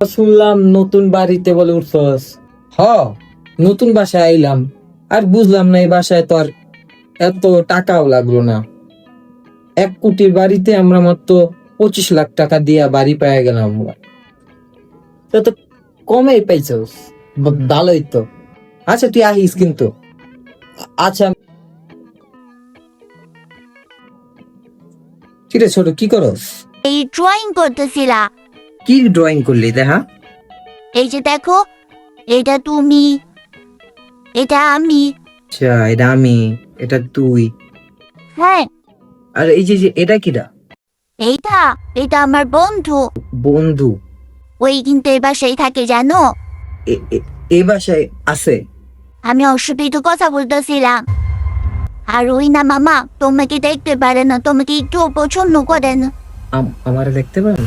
শুনলাম নতুন বাড়িতে বলে উঠছস। হ, নতুন বাসায় আইলাম, আর বুঝলাম না এই বাসায় তো আর এত টাকাও লাগলো না। 1 কোটির বাড়িতে আমরা মাত্র 25 লাখ টাকা দিয়া বাড়ি পেয়ে গেলাম আমরা। তো তো কমেই পাইছস, ভালোই তো। আচ্ছা তুই আহিস কিন্তু। আচ্ছা ঠিক আছে, ছোট কি করস? এই ড্রয়িং করতেছিলা। কি ড্রয়িং করলি দেখা? এই যে দেখো, এটা তুমি, এটা আমি। আচ্ছা, এটা আমি, এটা তুই, হ্যাঁ, আর এই যে যে এটা কিটা? এইটা এটা আমার বন্ধু। বন্ধু? ওই কিন্তু এই বাসায় থাকে জানো। এই বাসায় আছে? আমি ওর সাথে একটু কথা বলতেছিলাম। আর ওই না মামা, তোমাকে দেখতে পারে না, তোমাকে একটু পছন্দ করে না। আমারে দেখতে পারেন?